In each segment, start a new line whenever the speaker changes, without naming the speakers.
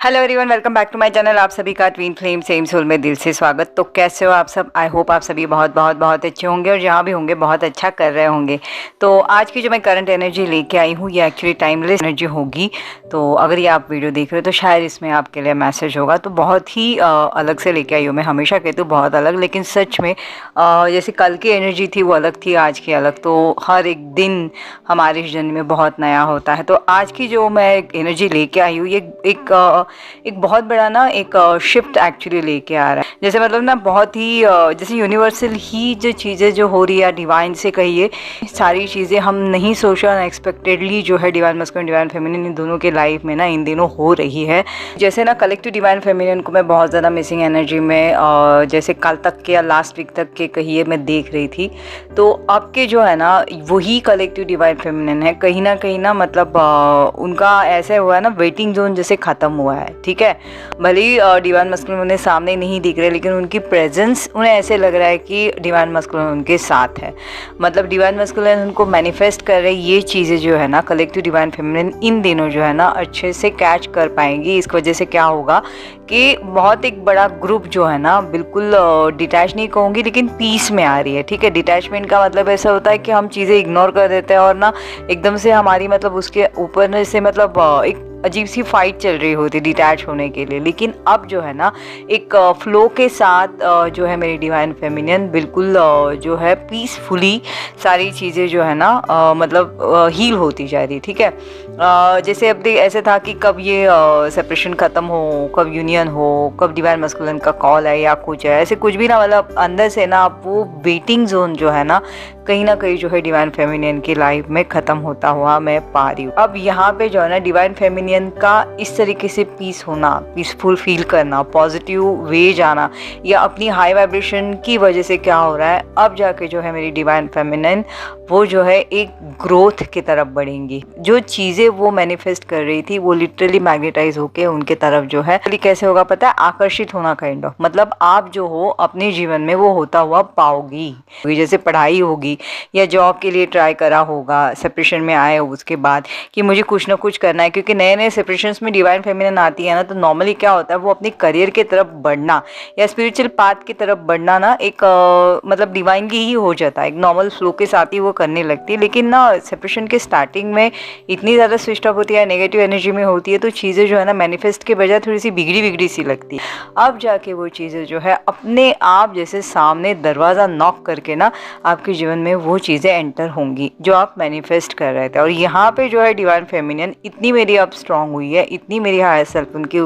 Hello everyone, welcome back to my channel. आप सभी का ट्विन फ्लेम सेम सोल में दिल से स्वागत। तो कैसे हो आप सब? आई होप आप सभी बहुत बहुत बहुत अच्छे होंगे और जहाँ भी होंगे बहुत अच्छा कर रहे होंगे। तो आज की जो मैं करंट एनर्जी लेके आई हूँ ये एक्चुअली टाइमलेस एनर्जी होगी। तो अगर ये आप वीडियो देख रहे हो तो शायद इसमें आपके लिए मैसेज होगा। तो बहुत ही अलग से लेके आई हूँ। मैं हमेशा कहती हूँ बहुत अलग, लेकिन सच में जैसे कल की एनर्जी थी वो अलग थी, आज की अलग। तो हर एक दिन हमारे जर्नी में बहुत नया होता है। तो आज की जो मैं एनर्जी लेके आई हूँ ये एक बहुत बड़ा ना एक शिफ्ट एक्चुअली लेके आ रहा है। जैसे मतलब ना बहुत ही जैसे यूनिवर्सल ही जो चीज़ें जो हो रही है, डिवाइन से कहिए, सारी चीज़ें हम नहीं सोचा अनएक्सपेक्टेडली जो है डिवाइन मस्कुलिन डिवाइन फेमिनिन इन दोनों के लाइफ में ना इन दिनों हो रही है। जैसे ना कलेक्टिव डिवाइन फेमिनिन को मैं बहुत ज़्यादा मिसिंग एनर्जी में जैसे कल तक के या लास्ट वीक तक के कहिए मैं देख रही थी। तो अब के जो है ना वही कलेक्टिव डिवाइन फेमिनिन है, कहीं ना मतलब उनका ऐसा हुआ है ना, वेटिंग जोन जैसे ख़त्म हुआ है। ठीक है, भले ही डिवाइन मस्कुलिन उन्हें सामने नहीं दिख रहे, लेकिन उनकी प्रेजेंस उन्हें ऐसे लग रहा है कि डिवाइन मस्कुलिन उनके साथ है। मतलब डिवाइन मस्कुलिन उनको मैनिफेस्ट कर रहे, ये चीज़ें जो है ना कलेक्टिव डिवाइन फेमिनिन इन दिनों जो है ना अच्छे से कैच कर पाएंगी। इस वजह से क्या होगा कि बहुत एक बड़ा ग्रुप जो है ना बिल्कुल डिटैच नहीं कहूँगी, लेकिन पीस में आ रही है। ठीक है, डिटैचमेंट का मतलब ऐसा होता है कि हम चीज़ें इग्नोर कर देते हैं और ना एकदम से हमारी मतलब उसके ऊपर से मतलब एक अजीब सी फाइट चल रही होती डिटैच होने के लिए। लेकिन अब जो है ना एक फ्लो के साथ जो है मेरी डिवाइन फेमिनिन बिल्कुल जो है पीसफुली सारी चीज़ें जो है ना मतलब हील होती जा रही। ठीक है, जैसे अब ऐसे था कि कब ये सेपरेशन ख़त्म हो, कब यूनियन हो, कब डिवाइन मस्कुलिन का कॉल है या कुछ है, ऐसे कुछ भी ना। मतलब अंदर से ना आप वो वेटिंग जोन जो है ना कहीं जो है डिवाइन फेमिनिन की लाइफ में ख़त्म होता हुआ मैं पा रही हूँ। अब यहाँ पे जो है ना डिवाइन फेमिनिन का इस तरीके से पीस होना, पीसफुल फील करना, पॉजिटिव वे जाना, या अपनी हाई वाइब्रेशन की वजह से क्या हो रहा है, अब जाके जो है मेरी डिवाइन फेमिनिन वो जो है एक ग्रोथ की तरफ बढ़ेंगी। जो चीज़ें वो मैनिफेस्ट कर रही थी वो लिटरली मैग्नेटाइज होके उनके तरफ जो है कैसे होगा पता है, आकर्षित होना काइंड ऑफ। मतलब आप जो हो अपने जीवन में वो होता हुआ पाओगी। जैसे पढ़ाई होगी या जॉब के लिए ट्राई करा होगा, सेपरेशन में आए हो उसके बाद कि मुझे कुछ ना कुछ करना है, क्योंकि नए नए सेपरेशंस में डिवाइन फेमिनिन आती है ना, तो नॉर्मली क्या होता है वो अपने करियर की तरफ बढ़ना या स्पिरिचुअल पाथ की तरफ बढ़ना ना एक मतलब डिवाइनली ही हो जाता है, एक नॉर्मल फ्लो के साथ ही वो करने लगती है। लेकिन ना सेपरेशन के स्टार्टिंग में इतनी ज़्यादा स्विच अप होती है, नेगेटिव एनर्जी में होती है, तो चीज़ें जो है ना मैनिफेस्ट के बजाय थोड़ी सी बिगड़ी सी लगती है। अब जाके वो चीज़ें जो है अपने आप जैसे सामने दरवाज़ा नॉक करके ना आपके जीवन में वो चीज़ें एंटर होंगी जो आप मैनिफेस्ट कर रहे थे। और यहाँ पे जो है डिवाइन फेमिनिन इतनी मेरी अब स्ट्रांग हुई है, इतनी मेरी हायर सेल्फ उनकी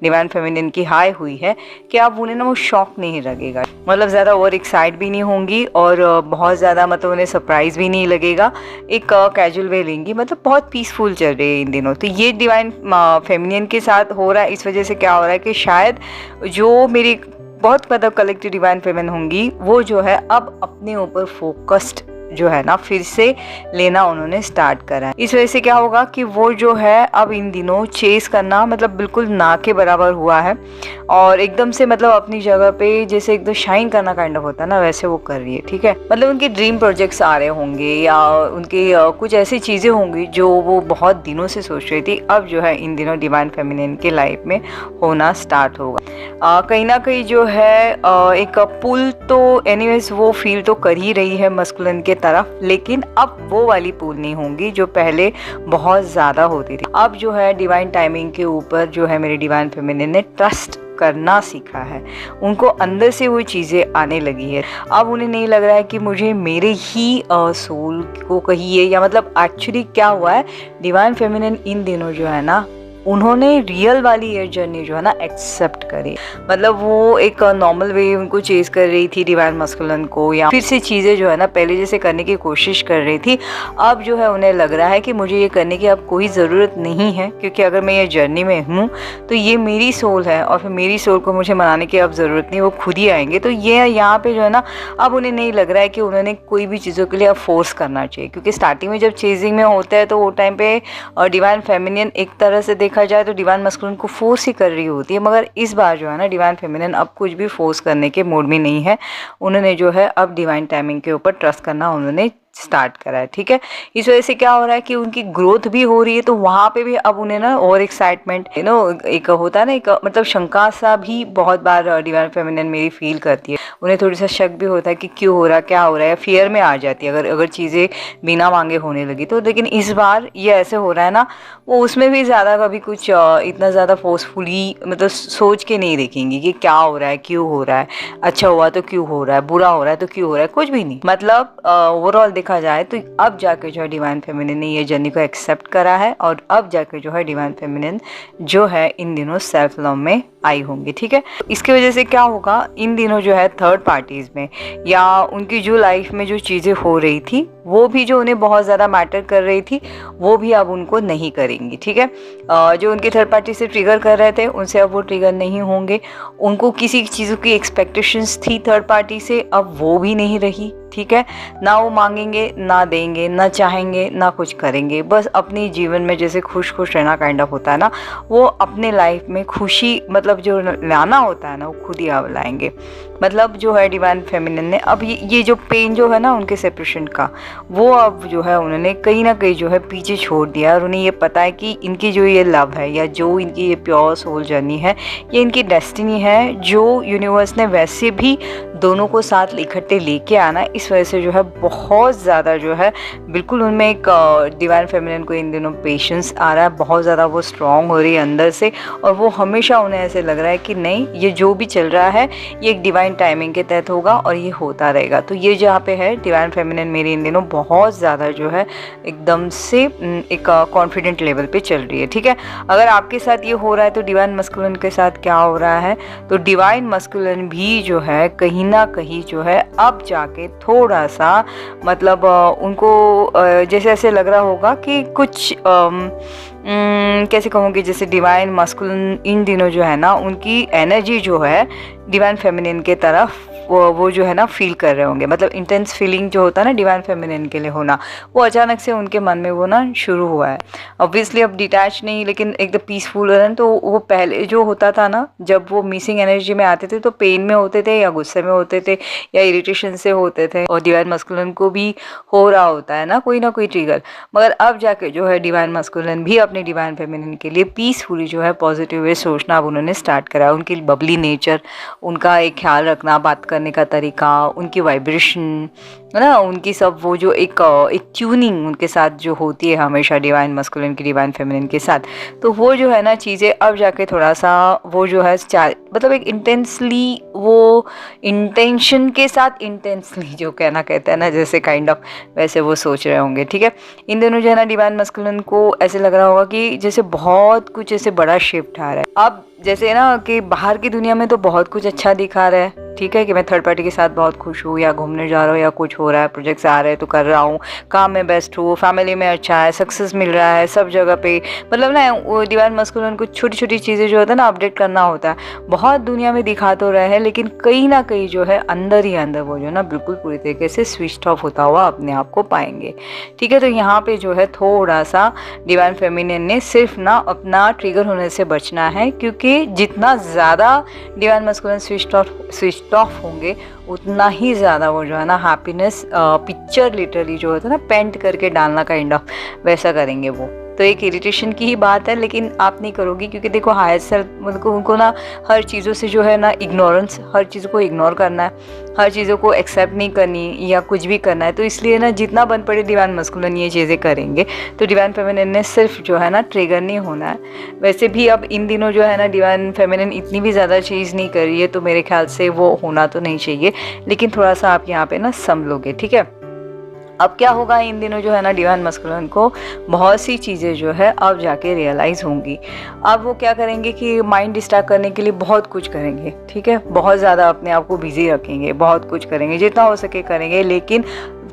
डिवाइन फेमिनिन की हाई हुई है कि आप उन्हें ना वो शॉक नहीं लगेगा। मतलब ज़्यादा ओवर एक्साइट भी नहीं होंगी और बहुत ज़्यादा मतलब उन्हें सरप्राइज़ भी नहीं लगेगा, एक कैजुअल वे लेंगी। मतलब बहुत पीसफुल चल रही है इन दिनों। तो ये डिवाइन फेमिनिन के साथ हो रहा है। इस वजह से क्या हो रहा है कि शायद जो मेरी बहुत मतलब कलेक्टिव डिवाइन फेमिनिन होंगी वो जो है अब अपने ऊपर फोकस्ड जो है ना फिर से लेना उन्होंने स्टार्ट करा है। इस वजह से क्या होगा कि वो जो है अब इन दिनों चेस करना मतलब बिल्कुल ना के बराबर हुआ है और एकदम से मतलब अपनी जगह पे जैसे एकदम शाइन करना काइंड ऑफ होता है ना, वैसे वो कर रही है। ठीक है, मतलब उनके ड्रीम प्रोजेक्ट्स आ रहे होंगे या उनकी कुछ ऐसी चीज़ें होंगी जो वो बहुत दिनों से सोच रही थी, अब जो है इन दिनों डिवाइन फेमिनिन के लाइफ में होना स्टार्ट होगा। कहीं ना कहीं जो है एक पुल तो एनीवेज वो फील तो कर ही रही है मस्कुलिन के तरफ, लेकिन अब वो वाली पुल नहीं होंगी जो पहले बहुत ज़्यादा होती थी। अब जो है डिवाइन टाइमिंग के ऊपर जो है मेरी डिवाइन फेमिनिन ने ट्रस्ट करना सीखा है। उनको अंदर से वो चीज़ें आने लगी है। अब उन्हें नहीं लग रहा है कि मुझे मेरे ही सोल को कहिए या मतलब एक्चुअली क्या हुआ है, डिवाइन फेमिनिन इन दिनों जो है ना उन्होंने रियल वाली ये जर्नी जो है ना एक्सेप्ट करी। मतलब वो एक नॉर्मल वे उनको चेज कर रही थी डिवाइन मस्कुलिन को, या फिर से चीज़ें जो है ना पहले जैसे करने की कोशिश कर रही थी। अब जो है उन्हें लग रहा है कि मुझे ये करने की अब कोई ज़रूरत नहीं है, क्योंकि अगर मैं ये जर्नी में हूँ तो ये मेरी सोल है और फिर मेरी सोल को मुझे मनाने की अब ज़रूरत नहीं, वो खुद ही आएंगे। तो ये यहाँ पे जो है ना अब उन्हें नहीं लग रहा है कि उन्होंने कोई भी चीज़ों के लिए अब फोर्स करना चाहिए, क्योंकि स्टार्टिंग में जब चेजिंग में होता है तो वो टाइम पे डिवाइन फेमिनिन एक तरह से देखा जाए तो डिवाइन मस्कुलिन को फोर्स ही कर रही होती है। मगर इस बार जो है ना डिवाइन फेमिनिन अब कुछ भी फोर्स करने के मूड में नहीं है। उन्होंने जो है अब डिवाइन टाइमिंग के ऊपर ट्रस्ट करना उन्होंने स्टार्ट करा है, ठीक है। इस वजह से क्या हो रहा है कि उनकी ग्रोथ भी हो रही है, तो वहाँ पे भी अब उन्हें ना और एक्साइटमेंट एक होता है ना, एक मतलब शंका सा भी बहुत बार डिवाइन फेमिनिन मेरी फील करती है। उन्हें थोड़ी सा शक भी होता है कि क्यों हो रहा है, क्या हो रहा है, फियर में आ जाती है अगर चीज़ें बिना मांगे होने लगी तो। लेकिन इस बार ये ऐसे हो रहा है ना, वो उसमें भी ज़्यादा कभी कुछ इतना ज़्यादा फोर्सफुली मतलब सोच के नहीं देखेंगी कि क्या हो रहा है, क्यों हो रहा है, अच्छा हुआ तो क्यों हो रहा है, बुरा हो रहा है तो क्यों हो रहा है, कुछ भी नहीं। मतलब ओवरऑल देखा जाए तो अब जाके जो है डिवाइन फेमिनिन ने ये जर्नी को एक्सेप्ट करा है, और अब जाके जो है डिवाइन फेमिनिन जो है इन दिनों सेल्फ लव में आई होंगी, ठीक है। इसकी वजह से क्या होगा, इन दिनों जो है थर्ड पार्टीज में या उनकी जो लाइफ में जो चीज़ें हो रही थी वो भी जो उन्हें बहुत ज़्यादा मैटर कर रही थी वो भी अब उनको नहीं करेंगी, ठीक है। जो उनकी थर्ड पार्टी से ट्रिगर कर रहे थे उनसे अब वो ट्रिगर नहीं होंगे। उनको किसी चीज़ों की एक्सपेक्टेशंस थी थर्ड पार्टी से, अब वो भी नहीं रही, ठीक है। ना वो मांगेंगे, ना देंगे, ना चाहेंगे, ना कुछ करेंगे, बस अपने जीवन में जैसे खुश खुश रहना काइंड ऑफ होता है ना, वो अपने लाइफ में खुशी मतलब जो लाना होता है ना वो खुद ही अब लाएंगे। मतलब जो है डिवाइन फेमिनिन ने अब ये जो पेन जो है ना उनके सेपरेशन का, वो अब जो है उन्होंने कहीं ना कहीं जो है पीछे छोड़ दिया, और उन्हें ये पता है कि इनकी जो ये लव है या जो इनकी ये प्योर सोल जर्नी है, ये इनकी डेस्टिनी है, जो यूनिवर्स ने वैसे भी दोनों को साथ इकट्ठे लेके आना। इस वजह से जो है बहुत ज़्यादा जो है बिल्कुल उनमें एक डिवाइन फेमिनिन को इन दिनों पेशेंस आ रहा है, बहुत ज़्यादा वो स्ट्रॉन्ग हो रही है अंदर से, और वो हमेशा उन्हें ऐसे लग रहा है कि नहीं, ये जो भी चल रहा है ये एक डिवाइन टाइमिंग के तहत होगा और ये होता रहेगा। तो ये जहाँ पे है डिवाइन फेमिनिन मेरी इन दिनों बहुत ज़्यादा जो है एकदम से एक कॉन्फिडेंट लेवल पे चल रही है, ठीक है। अगर आपके साथ ये हो रहा है तो डिवाइन मस्कुलिन के साथ क्या हो रहा है, तो डिवाइन मस्कुलिन भी जो है कहीं ना कहीं जो है अब जाके थोड़ा सा मतलब उनको जैसे ऐसे लग रहा होगा कि कुछ कैसे कहूँगी, जैसे डिवाइन मस्कुलिन इन दिनों जो है ना उनकी एनर्जी जो है डिवाइन फेमिनिन के तरफ वो जो है ना फील कर रहे होंगे। मतलब इंटेंस फीलिंग जो होता है ना डिवाइन फेमिनिन के लिए होना, वो अचानक से उनके मन में वो ना शुरू हुआ है। ऑब्वियसली अब डिटैच नहीं, लेकिन एकदम पीसफुल रहन। तो वो पहले जो होता था ना, जब वो मिसिंग एनर्जी में आते थे तो पेन में होते थे या गुस्से में होते थे या इरिटेशन से होते थे, और डिवाइन मस्कुलिन को भी हो रहा होता है ना कोई ट्रिगर। मगर अब जाके जो है डिवाइन मस्कुलिन भी अपने डिवाइन फेमिनिन के लिए पीसफुली जो है पॉजिटिव वे सोचना अब उन्होंने स्टार्ट करा। उनकी बबली नेचर, उनका एक ख्याल रखना, बात करने का तरीका, उनकी वाइब्रेशन है ना, उनकी सब वो जो एक ट्यूनिंग उनके साथ जो होती है हमेशा डिवाइन मस्कुलिन की डिवाइन फेमिनिन के साथ, तो वो जो है ना चीज़ें अब जाके थोड़ा सा वो जो है मतलब एक इंटेंसली वो इंटेंशन के साथ इंटेंसली जो कहना कहते हैं ना जैसे काइंड ऑफ वैसे वो सोच रहे होंगे, ठीक है। इन दोनों जो है ना डिवाइन मस्कुलिन को ऐसे लग रहा होगा कि जैसे बहुत कुछ ऐसे बड़ा शिफ्ट आ रहा है। अब जैसे ना कि बाहर की दुनिया में तो बहुत कुछ अच्छा दिखा रहा है, ठीक है, कि मैं थर्ड पार्टी के साथ बहुत खुश हूँ या घूमने जा रहा हूँ या कुछ हो रहा है, प्रोजेक्ट्स आ रहे हैं तो कर रहा हूँ, काम में बेस्ट हूँ, फैमिली में अच्छा है, सक्सेस मिल रहा है सब जगह पे। मतलब ना वो डिवाइन मस्कुलिन को छोटी छोटी चीज़ें जो होता है ना अपडेट करना होता है। बहुत दुनिया में दिखा तो रहे हैं, लेकिन कहीं ना कहीं जो है अंदर ही अंदर वो जो ना बिल्कुल पूरी तरीके से स्विच ऑफ होता हुआ अपने आप को पाएंगे, ठीक है। तो यहाँ पे जो है थोड़ा सा डिवाइन फेमिनिन ने सिर्फ ना अपना ट्रिगर होने से बचना है, क्योंकि जितना ज़्यादा डिवाइन मस्कुलिन स्विच ऑफ होंगे उतना ही ज़्यादा वो जो है ना हैप्पीनेस पिक्चर लिटरली जो होता है ना पेंट करके डालना काइंड ऑफ वैसा करेंगे वो। तो एक इरिटेशन की ही बात है, लेकिन आप नहीं करोगी, क्योंकि देखो हायर सेल्फ मतलब उनको ना हर चीज़ों से जो है ना इग्नोरेंस, हर चीज़ों को इग्नोर करना है, हर चीज़ों को एक्सेप्ट नहीं करनी या कुछ भी करना है। तो इसलिए ना जितना बन पड़े डिवाइन मस्कुलिन ये चीज़ें करेंगे। तो डिवाइन फेमिनिन ने सिर्फ जो है ना ट्रिगर नहीं होना है। वैसे भी अब इन दिनों जो है ना डिवाइन फेमिनिन इतनी भी ज़्यादा चीज़ नहीं कर रही है, तो मेरे ख्याल से वो होना तो नहीं चाहिए, लेकिन थोड़ा सा आप यहाँ पे ना संभलोगे, ठीक है। अब क्या होगा, इन दिनों जो है ना डिवाइन मस्कुलिन को बहुत सी चीज़ें जो है अब जाके रियलाइज़ होंगी। अब वो क्या करेंगे कि माइंड डिस्ट्रैक्ट करने के लिए बहुत कुछ करेंगे, ठीक है, बहुत ज़्यादा अपने आप को बिजी रखेंगे, बहुत कुछ करेंगे, जितना हो सके करेंगे। लेकिन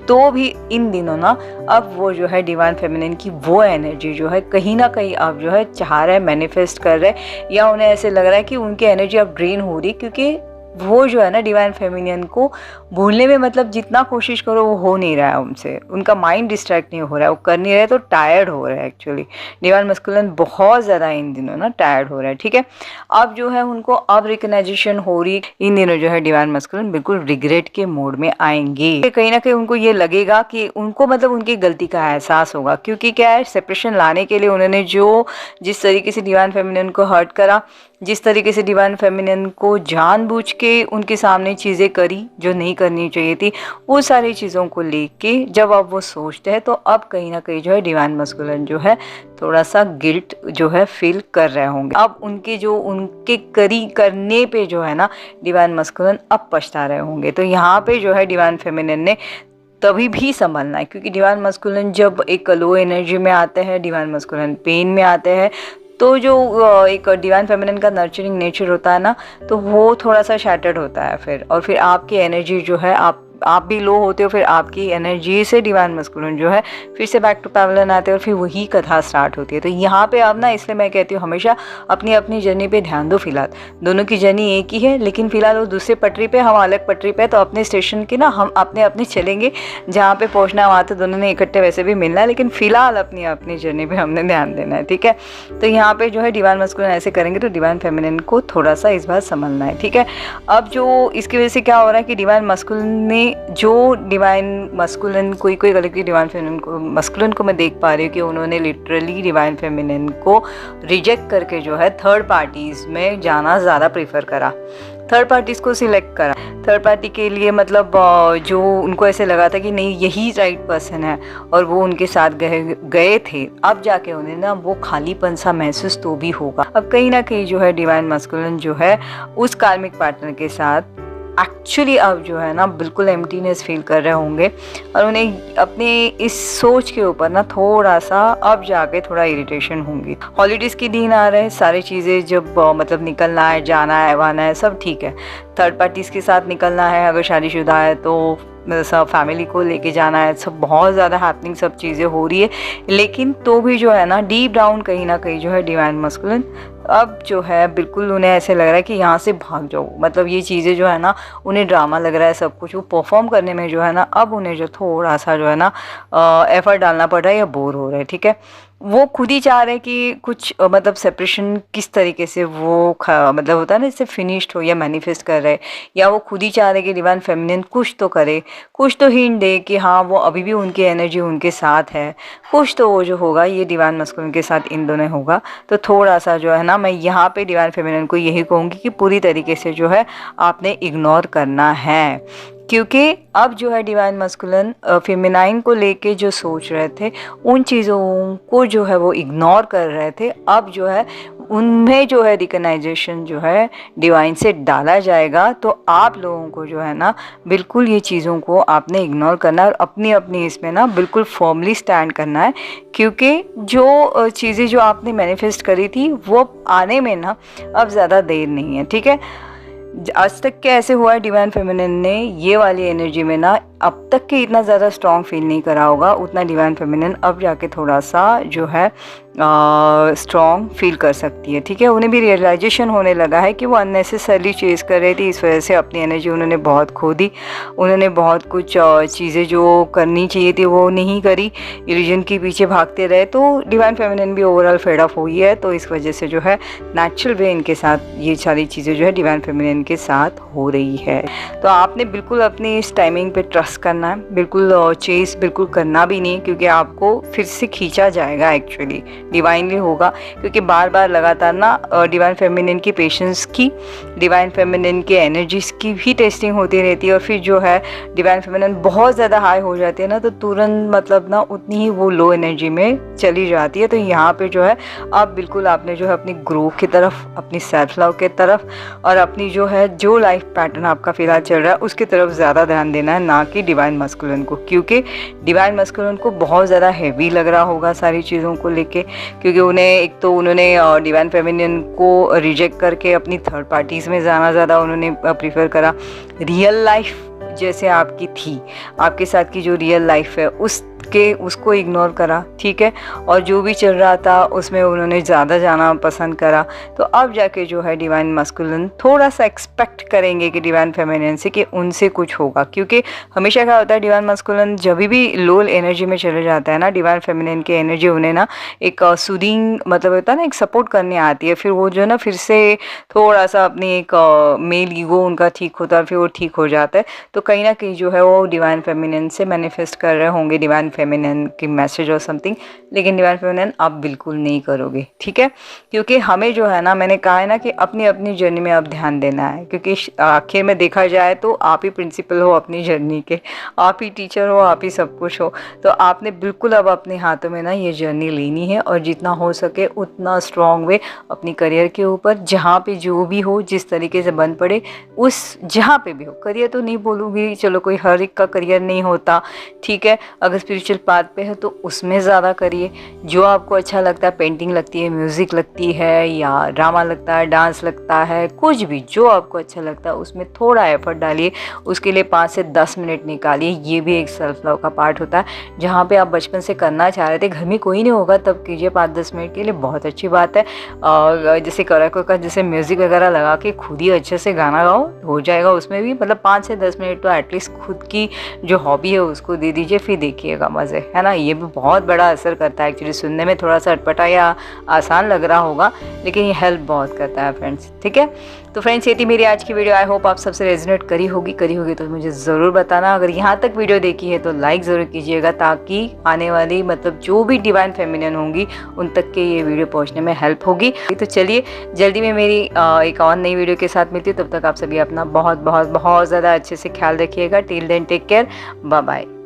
तो भी इन दिनों ना अब वो जो है डिवाइन फेमिनिन की वो एनर्जी जो है कहीं ना कहीं अब जो है चाह रहे हैं, मैनिफेस्ट कर रहे हैं, या उन्हें ऐसे लग रहा है कि उनकी एनर्जी अब ड्रेन हो रही, क्योंकि वो जो है ना डिवाइन फेमिनिन को भूलने में मतलब जितना कोशिश करो वो हो नहीं रहा है उनसे, उनका माइंड डिस्ट्रैक्ट नहीं हो रहा है, वो कर नहीं रहे तो टायर्ड हो रहा है एक्चुअली। डिवाइन मस्कुलिन बहुत ज़्यादा इन दिनों ना टायर्ड हो रहा है, ठीक है। अब जो है उनको अब रिकग्नाइजेशन हो रही, इन दिनों जो है डिवाइन मस्कुलिन बिल्कुल रिग्रेट के मोड में आएंगे। कहीं ना कहीं उनको ये लगेगा कि उनको मतलब उनकी गलती का एहसास होगा, क्योंकि क्या है, सेपरेशन लाने के लिए उन्होंने जो जिस तरीके से डिवाइन फेमिनिन को हर्ट करा, जिस तरीके से डिवाइन फेमिनिन को जानबूझ के उनके सामने चीज़ें करी जो नहीं करनी चाहिए थी, वो सारी चीज़ों को लेके जब अब वो सोचते हैं तो अब कहीं ना कहीं जो है डिवाइन मस्कुलिन जो है थोड़ा सा गिल्ट जो है फील कर रहे होंगे। अब उनके जो उनके करने पे जो है ना डिवाइन मस्कुलिन अब पछता रहे होंगे। तो यहाँ पे जो है डिवाइन फेमिनिन ने तभी भी संभलना है, क्योंकि डिवाइन मस्कुलिन जब एक लो एनर्जी में आते हैं, डिवाइन मस्कुलिन पेन में आते हैं, तो जो एक डिवाइन फेमिनिन का नर्चरिंग नेचर होता है ना, तो वो थोड़ा सा शैटर्ड होता है फिर, और फिर आपकी एनर्जी जो है आप भी लो होते हो, फिर आपकी एनर्जी से डिवाइन मस्कुलिन जो है फिर से बैक टू पैवलियन आते हैं और फिर वही कथा स्टार्ट होती है। तो यहाँ पे आप ना, इसलिए मैं कहती हूँ हमेशा अपनी अपनी जर्नी पे ध्यान दो। फिलहाल दोनों की जर्नी एक ही है, लेकिन फिलहाल वो दूसरे पटरी पे, हम अलग पटरी पे, तो अपने स्टेशन की ना हम अपने अपने चलेंगे, जहाँ पे पहुँचना वहाँ तो दोनों ने इकट्ठे वैसे भी मिलना है, लेकिन फिलहाल अपनी अपनी जर्नी पे हमने ध्यान देना है, ठीक है। तो यहाँ पे जो है डिवाइन मस्कुलिन ऐसे करेंगे तो डिवाइन फेमिनिन को थोड़ा सा इस बार संभलना है, ठीक है। अब जो इसकी वजह से क्या हो रहा है कि डिवाइन मस्कुलिन ने जो डिवाइन मस्कुलिन कोई गलत की डिवाइन फेमिनिन को मस्कुलिन को मैं देख पा रही हूँ कि उन्होंने लिटरली डिवाइन फेमिनिन को रिजेक्ट करके जो है थर्ड पार्टीज में जाना ज़्यादा प्रेफर करा, थर्ड पार्टीज को सिलेक्ट करा। थर्ड पार्टी के लिए मतलब जो उनको ऐसे लगा था कि नहीं यही राइट पर्सन है और वो उनके साथ गए थे, अब जाके उन्हें ना वो खालीपन सा महसूस तो भी होगा। अब कहीं ना कहीं जो है डिवाइन मस्कुलिन जो है उस कार्मिक पार्टनर के साथ एक्चुअली अब जो है ना बिल्कुल एम्प्टीनेस फील कर रहे होंगे, और उन्हें अपने इस सोच के ऊपर ना थोड़ा सा अब जाके थोड़ा इरिटेशन होंगी। हॉलीडेज़ के दिन आ रहे हैं, सारी चीज़ें जब मतलब निकलना है, जाना है, आना है, सब ठीक है। थर्ड पार्टीज़ के साथ निकलना है, अगर शादीशुदा है तो सब फैमिली को लेके जाना है, सब बहुत ज़्यादा हैपनिंग सब चीज़ें हो रही है, लेकिन तो भी जो है ना डीप डाउन कहीं ना कहीं जो है डिवाइन मस्कुलिन अब जो है बिल्कुल उन्हें ऐसे लग रहा है कि यहाँ से भाग जाओ। मतलब ये चीज़ें जो है ना उन्हें ड्रामा लग रहा है, सब कुछ वो परफॉर्म करने में जो है ना अब उन्हें जो थोड़ा सा जो है ना एफर्ट डालना पड़ रहा है या बोर हो रहा है, ठीक है। वो खुद ही चाह रहे हैं कि कुछ मतलब सेपरेशन किस तरीके से वो मतलब होता है ना इससे फिनिश्ड हो या मैनिफेस्ट कर रहे, या वो खुद ही चाह रहे कि डिवाइन फेमिनिन कुछ तो करे, कुछ तो हिंट दे कि हाँ वो अभी भी उनकी एनर्जी उनके साथ है, कुछ तो वो जो होगा ये डिवाइन मस्कुलिन के साथ इन दोनों होगा। तो थोड़ा सा जो है ना मैं यहाँ पे डिवाइन फेमिनिन को यही कहूँगी कि पूरी तरीके से जो है आपने इग्नोर करना है, क्योंकि अब जो है डिवाइन मस्कुलिन फेमिनाइन को लेके जो सोच रहे थे उन चीज़ों को जो है वो इग्नोर कर रहे थे, अब जो है उनमें जो है रिकग्नाइजेशन जो है डिवाइन से डाला जाएगा। तो आप लोगों को जो है ना बिल्कुल ये चीज़ों को आपने इग्नोर करना है और अपनी अपनी इसमें ना बिल्कुल फर्मली स्टैंड करना है, क्योंकि जो चीज़ें जो आपने मैनिफेस्ट करी थी वो आने में ना अब ज़्यादा देर नहीं है, ठीक है। आज तक के ऐसे हुआ है डिवाइन फेमिनिन ने ये वाली एनर्जी में ना अब तक के इतना ज़्यादा स्ट्रॉन्ग फील नहीं करा होगा, उतना डिवाइन फेमिनिन अब जाके थोड़ा सा जो है स्ट्रॉन्ग फील कर सकती है, ठीक है। उन्हें भी रियलाइजेशन होने लगा है कि वो अननेसेसरली चेज़ कर रही थी, इस वजह से अपनी एनर्जी उन्होंने बहुत खो दी, उन्होंने बहुत कुछ चीज़ें जो करनी चाहिए थी वो नहीं करी, इल्यूजन के पीछे भागते रहे। तो डिवाइन फेमिनिन भी ओवरऑल फेड ऑफ हुई है, तो इस वजह से जो है नेचुरल वे इनके साथ ये सारी चीज़ें जो है डिवाइन फेमिनिन के साथ हो रही है। तो आपने बिल्कुल अपनी इस टाइमिंग पे ट्रस्ट करना है, बिल्कुल चेज़ बिल्कुल करना भी नहीं, क्योंकि आपको फिर से खींचा जाएगा, एक्चुअली डिवाइनली होगा, क्योंकि बार बार लगातार ना डिवाइन फेमिनिन की पेशेंस की, डिवाइन फेमिनिन के एनर्जीज की भी टेस्टिंग होती रहती है, और फिर जो है डिवाइन फेमिनिन बहुत ज़्यादा हाई हो जाती है ना तो तुरंत मतलब ना उतनी ही वो लो एनर्जी में चली जाती है। तो यहाँ पे जो है अब बिल्कुल आपने जो है अपनी ग्रोथ की तरफ, अपनी सेल्फ लव के तरफ और अपनी जो है जो लाइफ पैटर्न आपका फिलहाल चल रहा है उसकी तरफ ज़्यादा ध्यान देना है, ना कि डिवाइन मस्कुलिन को, क्योंकि डिवाइन मस्कुलिन को बहुत ज़्यादा हैवी लग रहा होगा सारी चीज़ों को लेके, क्योंकि उन्हें एक तो उन्होंने डिवाइन फेमिनिन को रिजेक्ट करके अपनी थर्ड पार्टीज़ में जाना ज़्यादा उन्होंने प्रीफर करा। रियल लाइफ जैसे आपकी थी, आपके साथ की जो रियल लाइफ है उस के उसको इग्नोर करा, ठीक है, और जो भी चल रहा था उसमें उन्होंने ज़्यादा जाना पसंद करा। तो अब जाके जो है डिवाइन मस्कुलिन थोड़ा सा एक्सपेक्ट करेंगे कि डिवाइन फेमिनिन से कि उनसे कुछ होगा, क्योंकि हमेशा क्या होता है डिवाइन मस्कुलिन जब भी लो एनर्जी में चले जाता है ना, डिवाइन फेमिनिन की एनर्जी उन्हें ना एक सूदिंग मतलब होता है ना, एक सपोर्ट करने आती है। फिर वो जो है ना फिर से थोड़ा सा अपनी एक मेल ईगो उनका ठीक होता है, फिर वो ठीक हो जाता है। तो कहीं ना कहीं जो है वो डिवाइन फेमिनिन से मैनिफेस्ट कर रहे होंगे डिवाइन फेमिनिन की मैसेज और समथिंग, लेकिन डिवाइन फेमिनिन आप बिल्कुल नहीं करोगे, ठीक है, क्योंकि हमें जो है ना, मैंने कहा है ना कि अपनी अपनी जर्नी में अब ध्यान देना है, क्योंकि आखिर में देखा जाए तो आप ही प्रिंसिपल हो अपनी जर्नी के, आप ही टीचर हो, आप ही सब कुछ हो। तो आपने बिल्कुल अब अपने हाथों में ना ये जर्नी लेनी है, और जितना हो सके उतना स्ट्रॉन्ग वे अपनी करियर के ऊपर, जहाँ पे जो भी हो, जिस तरीके से बन पड़े उस जहाँ पे भी हो, करियर तो नहीं बोलूँगी, चलो कोई हर एक का करियर नहीं होता, ठीक है, अगर स्पिरिचुअल पाथ पे है तो उसमें ज़्यादा करिए। जो आपको अच्छा लगता है, पेंटिंग लगती है, म्यूज़िक लगती है, या ड्रामा लगता है, डांस लगता है, कुछ भी जो आपको अच्छा लगता है उसमें थोड़ा एफर्ट डालिए, उसके लिए 5 से 10 मिनट निकालिए। ये भी एक सेल्फ लव का पार्ट होता है, जहाँ पे आप बचपन से करना चाह रहे थे, घर में कोई नहीं होगा तब कीजिए 5-10 मिनट के लिए, बहुत अच्छी बात है। और जैसे कराको का जैसे म्यूज़िक वगैरह लगा के खुद ही अच्छे से गाना गाओ, हो जाएगा उसमें भी, मतलब 5 से 10 मिनट तो एटलीस्ट खुद की जो हॉबी है उसको दे दीजिए, फिर देखिएगा मज़े, है ना। ये भी बहुत बड़ा असर करता है। एक्चुअली सुनने में थोड़ा सा अटपटा या आसान लग रहा होगा, लेकिन ये हेल्प बहुत करता है फ्रेंड्स, ठीक है। तो फ्रेंड्स ये थी मेरी आज की वीडियो, आई होप आप सबसे रेजोनेट करी होगी तो मुझे ज़रूर बताना। अगर यहाँ तक वीडियो देखी है तो लाइक ज़रूर कीजिएगा, ताकि आने वाली मतलब जो भी डिवाइन फेमिनिन होंगी उन तक के ये वीडियो पहुँचने में हेल्प होगी। तो चलिए जल्दी में मेरी एक और नई वीडियो के साथ मिलती हूँ, तब तक आप सभी अपना बहुत बहुत बहुत ज़्यादा अच्छे से ख्याल रखिएगा। Till then take care, bye bye.